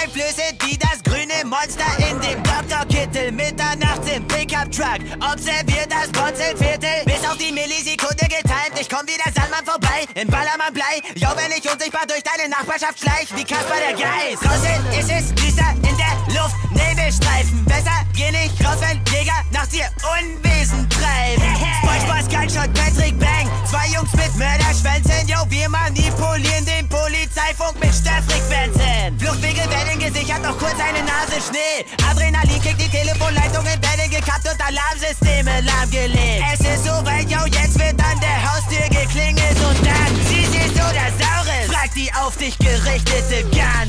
Einflüsse, die das grüne Monster in dem Doktorkittel mitternachts im Pickup-Truck observiert das Bonzenviertel. Bis auf die Millisekunde getimt, ich komm wie der Sandmann vorbei im Ballermann-Blei. Jo, wenn ich unsichtbar durch deine Nachbarschaft schleich, wie Kasper der Geist. Draußen ist es düster in der Luft, Nebelstreifen. Besser geh nicht raus, wenn Jäger nachts ihr Unwesen treiben. SpongeBob, Gunshot, Patrick Bang, zwei Jungs mit Mörderschwänzen. Jo, wir manipulieren den Polizeifunk mit Störfrequenzen. Fluchtwege werden gesichert, noch kurz eine Nase Schnee. Adrenalin kickt, die Telefonleitungen werden gekappt und Alarmsysteme lahmgelegt. Es ist soweit, yo, jetzt wird an der Haustür geklingelt und dann Süßes oder Saures, fragt die auf dich gerichtete Gun.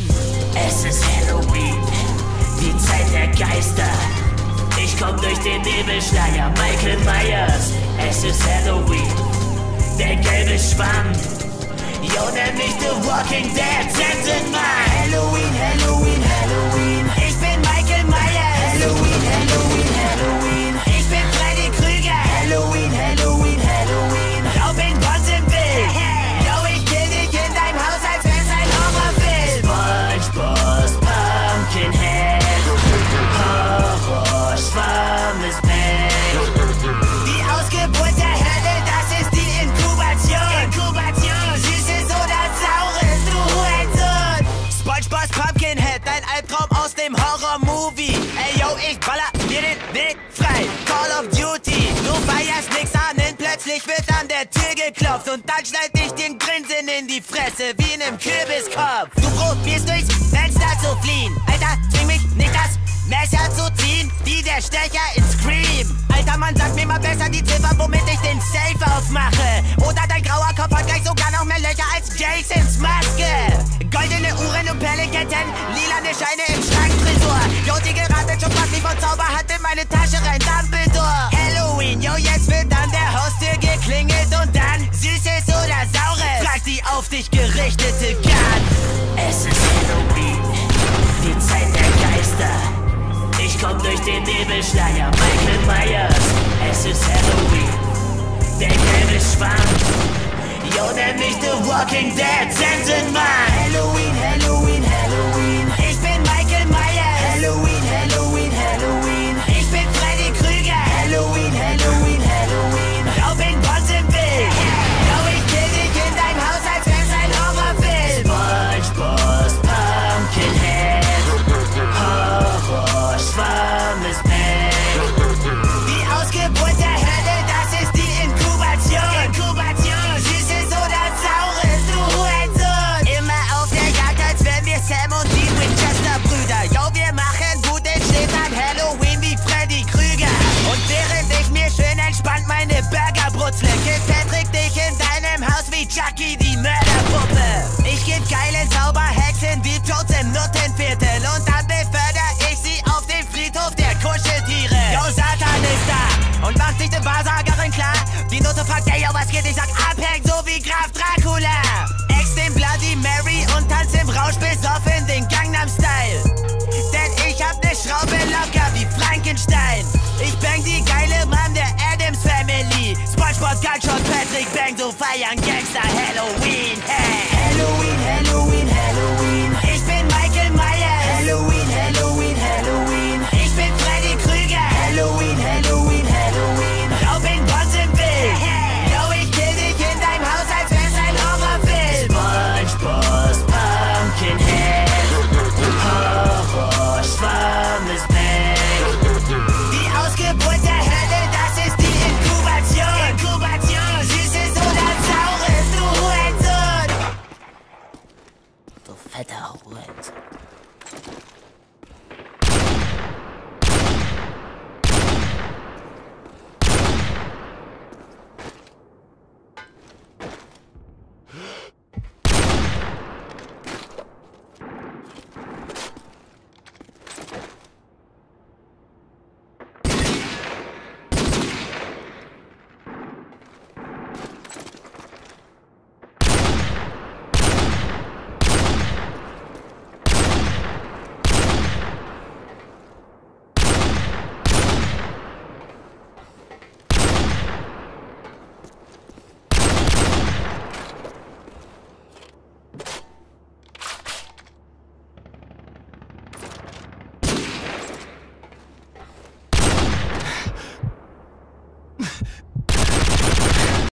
Es ist Halloween, die Zeit der Geister. Ich komm durch den Nebelschleier, Michael Myers. Es ist Halloween, der gelbe Schwamm. Jo, nenn mich The Walking Dead, Sensenmann. Halloween, Halloween, Halloween. Ich bin Michael Myers. Halloween, Halloween, Halloween. Ich bin Freddy Krüger. Halloween, Halloween, Halloween. Raub in Bonzenville. Jo, ich kill dich in deinem Haus, als wär's ein Horrorfilm. SpongeBob, Pumpkinhead. Horrorschwamm ist back. Die Ausgeburt der Hölle, das ist die Inkubation. Süßes oder Saures, du Hurensohn. SpongeBob Pumpkinhead, dein Albtraum aus dem Horror-Movie. Ey, yo, ich baller mir den Weg frei. Call of Duty, du feierst nix an, denn plötzlich wird an der Tür geklopft und dann schneid ich den Grinsen in die Fresse, wie in einem Kürbiskopf. Du probierst durchs Fenster zu fliehen. Alter, zwing mich nicht das Messer zu ziehen, wie der Stecher in Scream. Alter Mann, sag mir mal besser die Ziffer, womit ich den Safe aufmache. Oder dein grauer Kopf hat gleich sogar noch mehr Löcher als Jasons Maske. Goldene Uhren und Perlenketten, lilane Scheine im Schranktresor. Jo, die geraten schon fast wie von Zauberhand in meine Tasche rein, Dumbledore. Halloween, jo, jetzt wird an der Haustür geklingelt und dann Süßes oder Saures, fragt die auf dich gerichtete Gun. Es ist Halloween, die Zeit der Geister. Ich komm durch den Nebelschleier, Michael Myers. Es ist Halloween, der gelbe Schwamm. Jo, nenn mich The Walking Dead, Sensenmann. Halloween, Halloween, Halloween. Ich bin Michael Myers. Halloween, Halloween, Halloween. Ich bin Freddy Krüger. Halloween, Halloween, Halloween. Raub in Bonzenville. Jo, ich kill dich in deinem Haus, als wär's ein Horrorfilm. SpongeBob, Pumpkinhead. Horrorschwamm ist back. Die Ausgeburt der Hölle, das ist die Inkubation. Süßes oder Saures, du Hurensohn. Immer auf der Jagd, als wären wir Sam und die Winchester-Brüder. Jo, wir machen guten Shit an Halloween wie Freddy Krüger. Und während ich mir schön entspannt meine Burger brutzle, killt Patrick dich in deinem Haus wie Chucky, die Mörderpuppe. Ich geb geile Zauberhexen Deep Throats im Nuttenviertel und dann befördere ich sie auf den Friedhof der Kuscheltiere. Jo, Satan ist da und macht sich die Wahrsagerin klar. Die Nutte fragt, ey, yo, was geht? Ich sag, abhängt so wie Graf Dracula. Ex den Bloody Mary und tanz im Rausch besoffen den Gangnam-Style. Denn ich hab ne Schraube locker wie Frankenstein. Ich bang die geile Mann der Addams Family. SpongeBob, Gunshot, Patrick Bang.